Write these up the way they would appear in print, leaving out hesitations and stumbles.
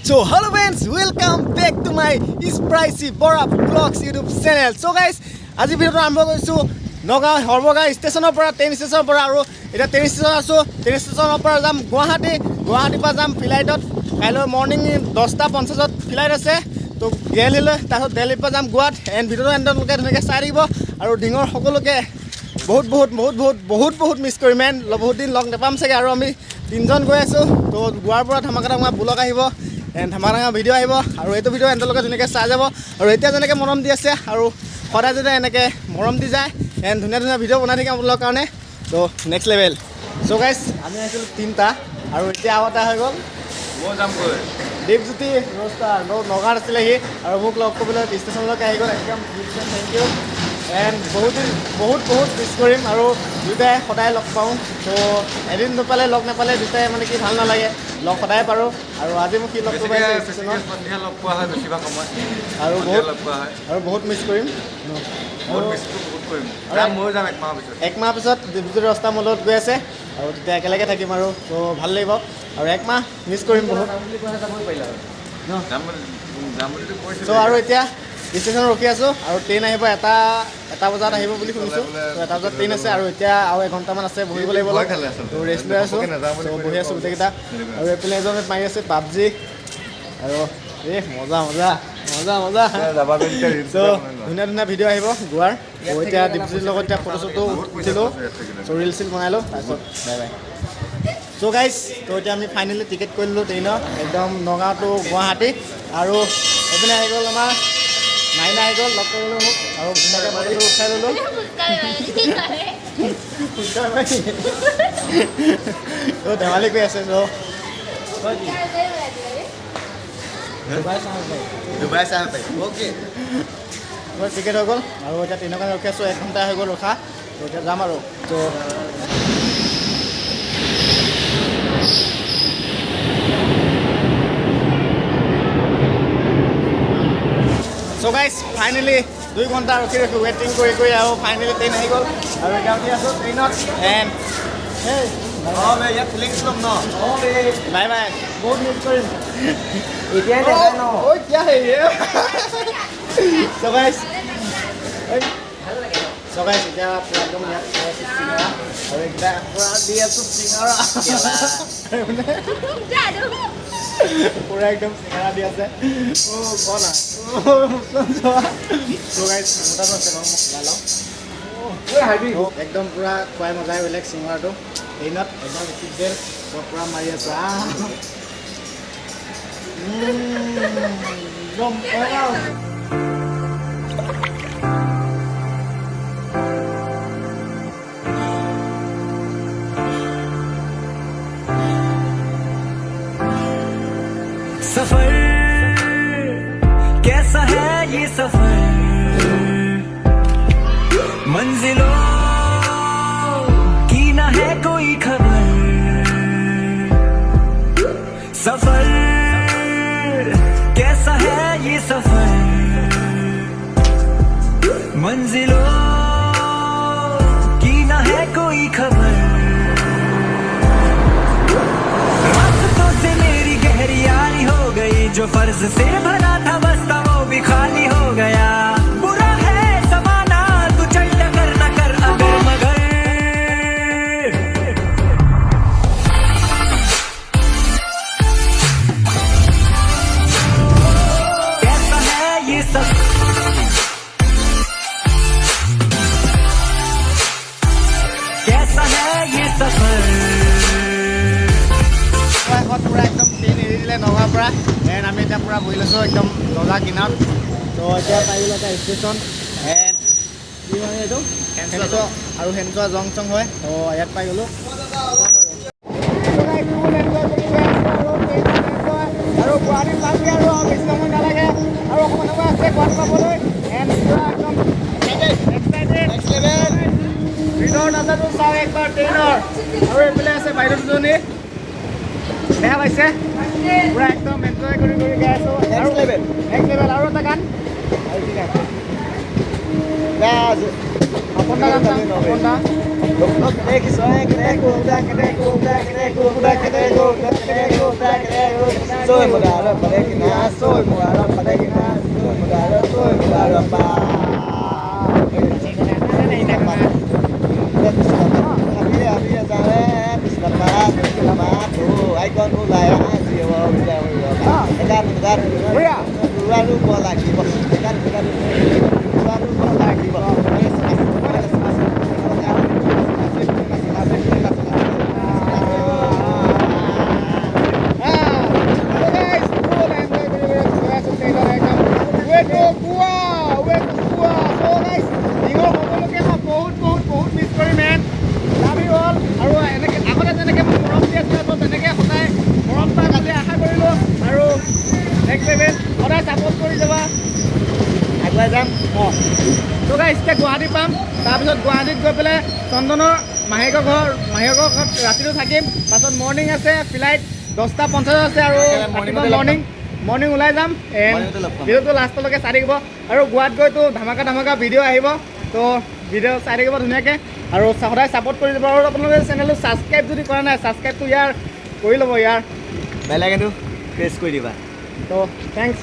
So hello friends, welcome back to my Spicy Bora Vlogs YouTube channel. So guys, আজি ভিডিওটো আৰম্ভ কৰিছো নগাঁও হৰবগা ষ্টেচনৰ পৰা ট্ৰেইন ষ্টেচনৰ পৰা আৰু এটা ট্ৰেইন ষ্টেচন আছো ট্ৰেইন ষ্টেচনৰ পৰা যাম গুৱাহাটীৰ পৰা যাম ফ্লাইটত কাইলৈ মৰ্নিং 10:50ত ফ্লাইট আছে তো দিল্লীলৈ তাৰপিছত দিল্লীৰ পৰা যাম গোৱাত এণ্ড ভিডিওটো এণ্ডলৈকে ধুনীয়াকৈ চাই দিব আৰু ডিঙৰ সকলোকে বহুত মিছ কৰিম এণ্ড বহুত দিন লগ নাপাম চাগে আৰু আমি তিনিজন গৈ আছোঁ তো গোৱাৰ পৰা ধামাকা ব্লগ আহিব এণ্ড ধামাকা ভিডিঅ' আহিব আৰু এইটো ভিডিঅ' এণ্ডলৈকে ধুনীয়াকৈ চাই যাব আৰু এতিয়া যেনেকৈ মৰম দি আছে আৰু সদায় যদি এনেকৈ মৰম দি যায় এণ্ড ধুনীয়া ভিডিঅ' বনাই থাকিম আপোনালোকৰ কাৰণে তো নেক্সট লেভেল চ' গাইজ আমি আহিছিলোঁ 3টা আৰু এতিয়া আৰু এটা হৈ গ'ল মই যামগৈ দীপজ্যোতি ৰস্তাৰ নগাঁৱত আছিলে সি আৰু মোক লগ কৰিবলৈ ষ্টেচনলৈকে আহি গ'ল একদম থেংক ইউ এণ্ড বহুত মিছ কৰিম আৰু দুয়োটাই সদায় লগ পাওঁ তো এদিন লগ নাপালে দুয়োটাই মানে কি ভাল নালাগে লগ সদায় পাৰোঁ আৰু আজি মোক সি লগ কৰিব ষ্টেচনত লগ পোৱা হয় বেছিভাগ সময় আৰু বহুত মিছ কৰিম একমাহ পিছত দীপজ্যোতি ৰাস্তা মোৰ লগত গৈ আছে আৰু তেতিয়া একেলগে থাকিম আৰু তো ভাল লাগিব আৰু একমাহ মিছ কৰিম বহুত চ' আৰু এতিয়া ষ্টেচনত ৰখি আছোঁ আৰু ট্ৰেইন আহিব এটা বজাত আহিব বুলি শুনিছোঁ তো 1 বজাত ট্ৰেইন আছে আৰু এতিয়া আৰু এঘণ্টামান আছে বহিব লাগিব তো ৰেষ্ট লৈ আছোঁ বহি আছোঁ গোটেইকেইটা আৰু এইফালে এজন মাৰি আছে পাবজি আৰু মজা চ' ধুনীয়া ভিডিঅ' আহিব গোৱাৰ এতিয়া দীপজ্যোতিৰ লগত এতিয়া ফটো চটো উঠিলোঁ চ' ৰিল চিল বনালোঁ তাৰপিছত বাই বাই চ' গাইজ তো এতিয়া আমি ফাইনেলি টিকেট কৰিলোঁ ট্ৰেইনৰ একদম নগাঁও টু গুৱাহাটী আৰু এইপিনে আহি গ'ল আমাৰ মাইনা আহি গ'ল লগ কৰিলোঁ মোক আৰু ধুনীয়াকৈ বডিটো উঠাই ল'লোঁ তো ধেমালি কৰি আছে চ' ডুবাই চাহ পাই অ'কে মোৰ টিকেট হৈ গ'ল আৰু এতিয়া ট্ৰেইনৰ কাৰণে ৰখি আছোঁ 1 ঘণ্টা হৈ গ'ল ৰখা তো এতিয়া যাম আৰু তো চ' গাইজ ফাইনেলি 2 ঘণ্টা ৰখি ৱেটিং কৰি আৰু ফাইনেলি ট্ৰেইন আহি গ'ল আৰু এতিয়া উঠি আছোঁ ট্ৰেইনত এণ্ড ইয়াত ফিলিংছ ল'ম ন বাই বাই বহুত মিছ কৰিম এতিয়াই দেখা ন এতিয়া চ' গাইজ এতিয়া পূৰা একদম ইয়াত চিঙৰা আৰু এইকেইটা পূৰা দি আছোঁ চিঙৰা পূৰা একদম চিঙৰা দি আছে একদম পূৰা খুৱাই মজাই বেলেগ চিঙৰাটো ট্ৰেইনত একদম চিট পূৰা মাৰি আছোঁ सफर कैसा है ये सफर मंजिलों की ना है कोई खबर सफर कैसा है ये सफर मंजिलों की ना है कोई खबर रास्तों से मेरी गहरी यारी हो गई जो फर्ज से भरा था बस्ता वो भी खाली हो गया बुरा है ज़माना तू चल टकर न कर अगर मगर कैसा है ये सब कैसा है ये सफर পূৰা একদম ট্ৰেইন এৰি দিলে নগাঁৱৰ পৰা এণ্ড আমি এতিয়া পূৰা বহি লৈছোঁ একদম নগা কিনাৰত তো এতিয়া পাই গ'ল এটা ষ্টেচন এণ্ড কি হয় এইটো হেনচোৱা আৰু হেনচোৱা জংচং হয় তো ইয়াত পাই গ'লোঁ আৰু গুৱাহাটীত পামগৈ আৰু বেছি সময় নালাগে আৰু অকণমান সময় আছে গুৱাহাটী পাবলৈ এণ্ড পূৰা একদম নেক্সট লেভেল ভিতৰত নাজানো চাওঁ একবাৰ ট্ৰেইনৰ আৰু এইফালে আছে বাইদেউ দুজনী বেয়া পাইছে পূৰা একদম এনজয় কৰি গাই আছোঁ নেক্সট লেভেল আৰু এটা গান আৰু ঠিক আছে আপনটা গান আপনটা Soy mudado padekina, soy mudado padekina, soy mudado pa. Habis jalan selamat tuh ikon mulai aja wow kan baru mau lagi kan baru mau lagi Guwahati পাম তাৰপিছত গুৱাহাটীত গৈ পেলাই চন্দনৰ মাহীয়েকৰ ঘৰত ৰাতিটো থাকিম পাছত মৰ্ণিং আছে ফ্লাইট 10:50 আছে আৰু মৰ্ণিং ওলাই যাম ভিডিঅ'টো লাষ্টলৈকে চাই থাকিব আৰু গোৱাত গৈতো ধামাকা ভিডিঅ' আহিব তো ভিডিঅ' চাই থাকিব ধুনীয়াকৈ আৰু সদায় ছাপোৰ্ট কৰি দিব আৰু আপোনালোকে চেনেলটো ছাবস্ক্ৰাইব যদি কৰা নাই ছাবস্ক্ৰাইবটো ইয়াৰ কৰি ল'ব ইয়াৰ বেল আইকনটো প্ৰেছ কৰি দিবা তো থেংকছ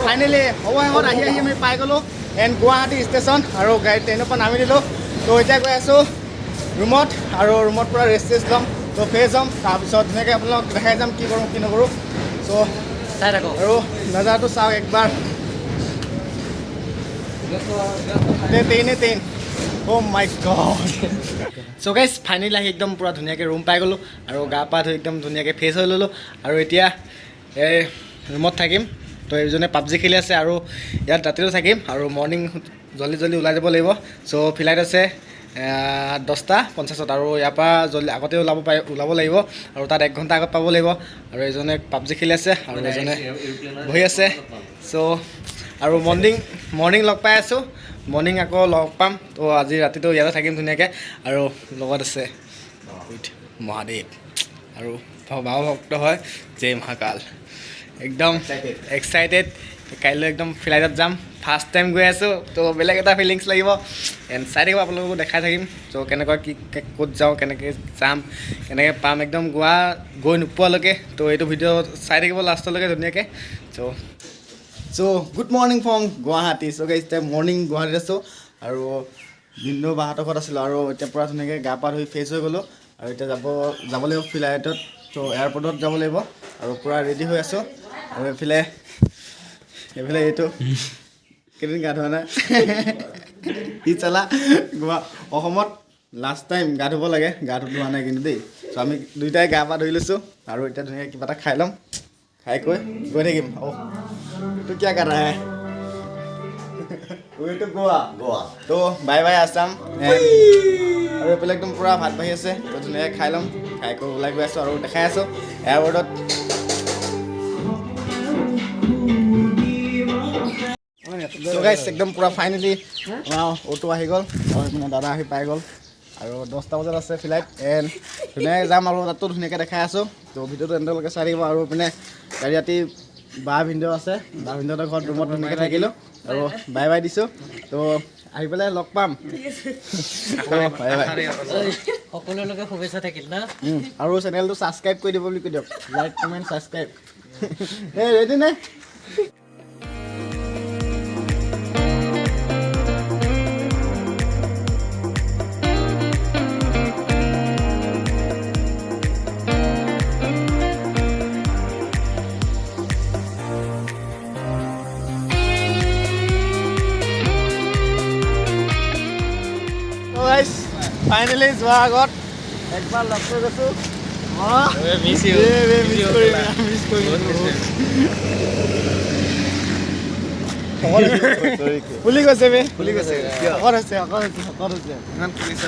ফাইনেলি অৱশেষত আহি আমি পাই গ'লোঁ এণ্ড গুৱাহাটী ষ্টেচন আৰু গাড়ী ট্ৰেইনৰ পৰা নামি দিলোঁ তো এতিয়া গৈ আছোঁ ৰুমত আৰু ৰুমত পূৰা ৰেষ্ট ল'ম তো ফ্ৰেছ হ'ম তাৰপিছত ধুনীয়াকৈ আপোনালোকক দেখাই যাম কি কৰোঁ কি নকৰোঁ চ' চাই থাকক আৰু নজাৰাটো চাওক একবাৰ ট্ৰেইন অ' মাই গড চ' গাইজ ফাইনেলি আহি একদম পূৰা ধুনীয়াকৈ ৰুম পাই গ'লোঁ আৰু গা পা ধুই একদম ধুনীয়াকৈ ফ্ৰেছ হৈ ল'লোঁ আৰু এতিয়া এই ৰুমত থাকিম তো এইজনে পাবজি খেলি আছে আৰু ইয়াত ৰাতিটো থাকিম আৰু মৰ্ণিং জল্দি ওলাই যাব লাগিব চ' ফ্লাইট আছে 10:50 আৰু ইয়াৰ পৰা জল্দি আগতে ওলাব লাগিব আৰু তাত 1 ঘণ্টা আগত পাব লাগিব আৰু এইজনে পাবজি খেলি আছে আৰু এজনে বহি আছে চ' আৰু মৰ্ণিং লগ পাই আছোঁ মৰ্ণিং আকৌ লগ পাম তো আজি ৰাতিটো ইয়াতে থাকিম ধুনীয়াকৈ আৰু লগত আছে মহাদেৱ আৰু ভাৱভক্ত হয় জয় মহাকাল একদম এক্সাইটেড কাইলৈ একদম ফ্লাইটত যাম ফাৰ্ষ্ট টাইম গৈ আছোঁ তো বেলেগ এটা ফিলিংছ লাগিব এণ্ড চাই থাকিব আপোনালোককো দেখাই থাকিম ত' কেনেকুৱা কি ক'ত যাওঁ কেনেকৈ যাম কেনেকৈ পাম একদম গোৱা গৈ নোপোৱালৈকে তো এইটো ভিডিঅ' চাই থাকিব লাষ্টলৈকে ধুনীয়াকৈ so' good morning from Guwahati so' guys এতিয়া মৰ্ণিং গুৱাহাটীত আছোঁ আৰু দিনটো বাহঁতৰ ঘৰত আছিলোঁ আৰু এতিয়া পূৰা ধুনীয়াকৈ গা পা ধুই ফ্ৰেছ হৈ গ'লোঁ আৰু এতিয়া যাব লাগিব ফ্লাইটত ত' এয়াৰপৰ্টত যাব লাগিব আৰু পূৰা ৰেডি হৈ আছোঁ আৰু এইফালে এইটো কেইদিন গা ধোৱা নাই ই চালা অসমত লাষ্ট টাইম গা ধুব লাগে গাটো ধোৱা নাই কিন্তু দেই চ' আমি দুয়োটাই গা পা ধুই লৈছোঁ আৰু এতিয়া ধুনীয়াকৈ কিবা এটা খাই ল'ম খাই গৈ থাকিম তো কিয় কৰ ৰহা है তো গোৱা তো বাই বাই আছাম আৰু এইফালে একদম পূৰা ভাত বাঢ়ি আছে তো ধুনীয়াকৈ খাই ল'ম খাই কৰি ওলাই গৈ আছোঁ আৰু দেখাই আছোঁ এয়াৰপৰ্টত তো গাইছ একদম পূৰা ফাইনেলি আমাৰ অ'টো আহি গ'ল আৰু মানে দাদা আহি পাই গ'ল আৰু 10টা বজাত আছে ফ্লাইট এণ্ড ধুনীয়াকৈ যাম আৰু তাতো ধুনীয়াকৈ দেখাই আছোঁ তো ভিডিঅ'টো এনেকৈ চাই থাকিব আৰু মানে কালি ৰাতি বা ভিডিঅ' আছে বা ভিডিঅ'ৰ ঘৰত ৰুমত ধুনীয়াকৈ থাকিলোঁ আৰু বাই বাই দিছোঁ তো আহি পেলাই লগ পাম সকলোলৈকে শুভেচ্ছা থাকিল না আৰু চেনেলটো ছাবস্ক্ৰাইব কৰি দিব বুলি কৈ দিয়ক লাইক কমেণ্ট ছাবস্ক্ৰাইব এই ৰেডি নে ফাইনেলি যোৱাৰ আগত একবাৰ লগ কৰি গৈছোঁ ফুলি গৈছে শকত হৈছে ইমান পুলিচ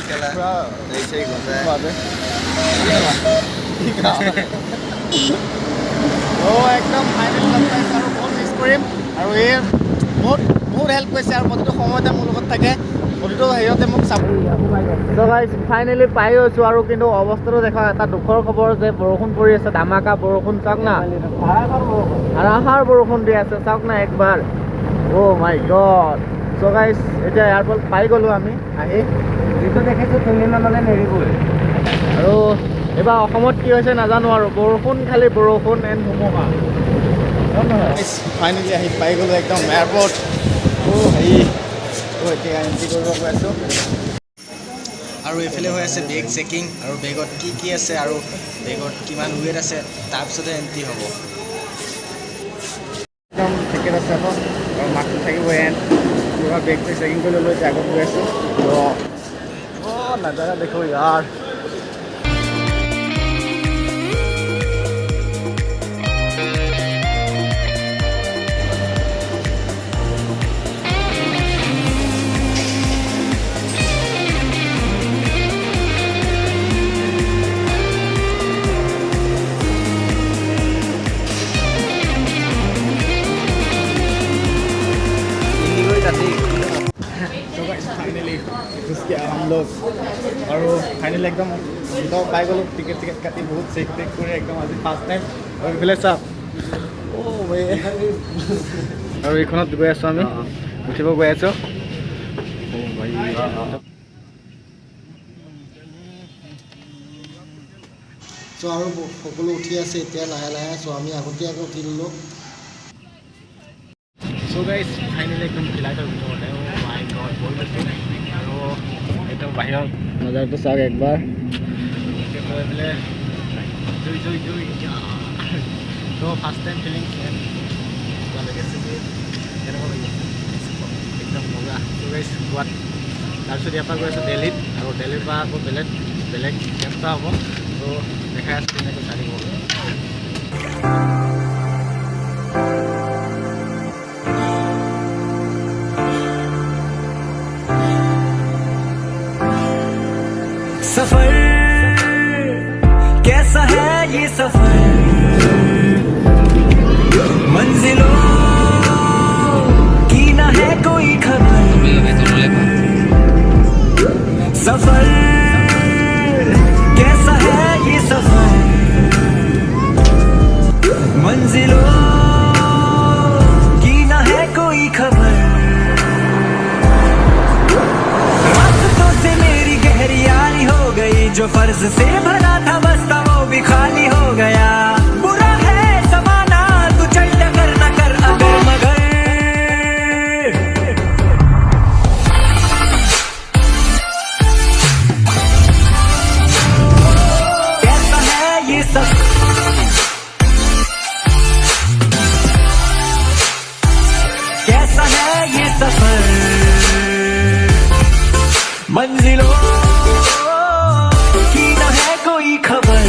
একদম ফাইনেলি লগ পাইছোঁ আৰু বহুত মিছ কৰিম আৰু এই বহুত হেল্প কৰিছে আৰু প্ৰতিটো সময়তে মোৰ লগত থাকে প্ৰতিটো হেৰিয়তে মোক ফাইনেলি পাই গৈছোঁ আৰু কিন্তু অৱস্থাটো দেখা এটা দুখৰ খবৰ যে বৰষুণ পৰি আছে ধামাকা বৰষুণ চাওক না ধাৰাসাৰ বৰষুণ দি আছে চাওক না একবাৰ অ' মাই গড চ' গাইজ এতিয়া এয়াৰপৰ্ট পাই গ'লোঁ আমি আহি যিটো দেখিছোঁ তুমি মানে নেৰিবই আৰু এইবাৰ অসমত কি হৈছে নাজানো আৰু বৰষুণ খালি বৰষুণ এণ্ড ধুমুহা ফাইনেলি আহি পাই গ'লোঁ একদম এয়াৰপৰ্ট হেৰি এতিয়া এণ্ট্ৰি কৰিব গৈ আছোঁ আৰু এইফালে হৈ আছে বেগ চেকিং আৰু বেগত কি আছে আৰু বেগত কিমান ৱেট আছে তাৰপিছতে এণ্ট্ৰি হ'ব একদম টিকেট আছে আকৌ আৰু মাস্ক থাকিব এণ্ড পুৰা বেগ চেকিং কৰি লৈ এতিয়া আগত গৈ আছোঁ নাজাৰা দেখো ইয়াৰ फाइनली घुस के हम लोग और फाइनली एकदम तो पाई गलो टिकेट काटी बहुत चेक कर एकदम आज फार्स्ट टाइम और इफाले चाप और ये गई आसो आम उठब गई आसो सो और सकलो उठी आसे इतना लाहे लाहे सो आम आगतियाके उठी ललो सो गाइस फाइनली एकदम फ्लाइटर भितर माय गॉड बोल एकदम बाहर नजर तो चाक एक बार तो फार्स्ट टाइम फिलिंग लगे एकदम मजा तो गाइस गुवात तरह यहाँ गई आसो दिल्ली और दिल्ली आको बेलेग केम्पा हम तो देखा चाली सफर कैसा है ये सफर मंजिलों की ना है कोई खबर सफर कैसा है ये सफर मंजिलों की ना है कोई खबर रास्तों से मेरी गहरी यारी हो गई जो फर्ज से भरा था बस्ता वो भी खाली हो गया बुरा है समाना तू चल टकर न कर अगर मगर कैसा है ये सफर कैसा है ये सफर मंजिलों की न है कोई खबर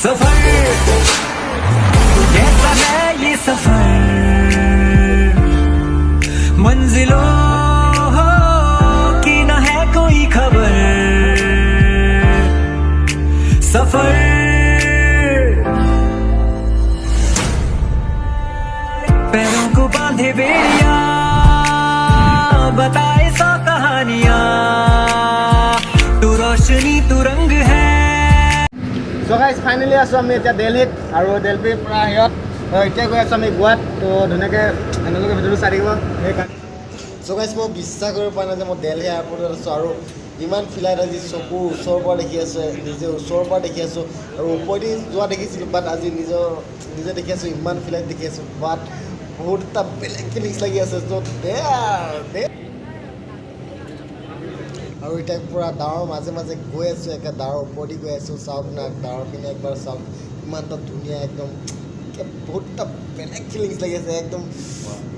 सफर कैसा है ये सफर मंजिलों की न है कोई खबर सफर पैरों को बांधे बेड़िया बताए सौ कहानियाँ तू रोशनी तू रंग है सो गाइस फाइनली आसो आम এতিয়া দিল্লীত আৰু দিল্লীৰ পৰা হেৰিত এতিয়া গৈ আছোঁ আমি গোৱাত তো ধুনীয়াকৈ এনেকৈ ভিডিঅ'টো চাই থাকিব সেইকাৰণে सो गाइस मैं विश्वास कर पा ना मैं दिल्ली एयरपोर्ट आसो और इमान फ्लाइट आज चकुर ऊर पर देखी आसे निजे ऊर पर देखी आसो और ऊपरेदी जो देखी बाट आज निजे देखी आसो इमान फ्लाइट देखी आसो बाट बहुत এটা বেলেগ ফিলিংস লাগি আছে তো और इतना पूरा डावर माजे माजे गई आसो एक डावर ऊपर गई आसो चाওক ना डावर पिने एक बार चाওক इमान धुनिया एकदम बहुत এটা বেলেগ ফিলিংস লাগি আছে একদম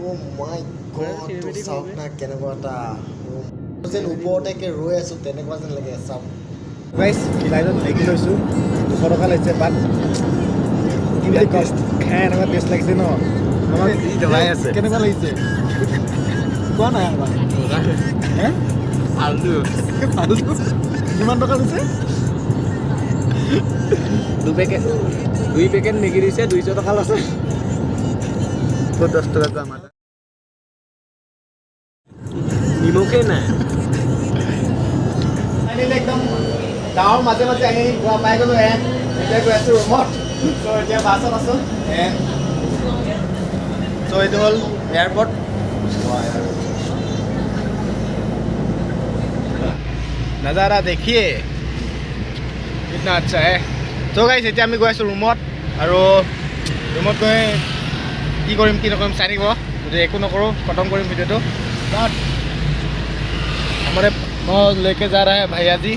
ओ माय गॉड तो चाওক ना केनेকুৱা এটা যেন ওপৰতে ৰৈ আছো তেনেকুৱা যেন লাগে চাওক গাইছ ফ্লাইটত লাগি লৈছোঁ 200 টকা লৈছে বাট কিমান কষ্ট খাই এনেকুৱা টেষ্ট লাগিছে ন আমাৰ ই দবাই আছে কেনেকুৱা লাগিছে কোৱা নাই আমাৰ হে আলু কিমান টকা লৈছে দুই পেকেট মেগি দিছে 200 টকা লৈছে তো 10 টকা দাম আছে নিমখে নাই একদম গাঁৱৰ মাজে মাজে আহি গোৱা পাই গ'লোঁ এতিয়া গৈ আছোঁ ৰুমত চ' এতিয়া বাছত আছোঁ চ' এইটো হ'ল এয়াৰপৰ্ট नज़ारा देखिए ইতনা আচ্ছা হে তো গাইছ এতিয়া আমি গৈ আছোঁ ৰুমত আৰু ৰুমত গৈ কি কৰিম কি নকৰিম চাই থাকিব যদি একো নকৰোঁ খতম কৰিম ভিডিঅ'টো বাট हमारे लेके जा रहा है भैया जी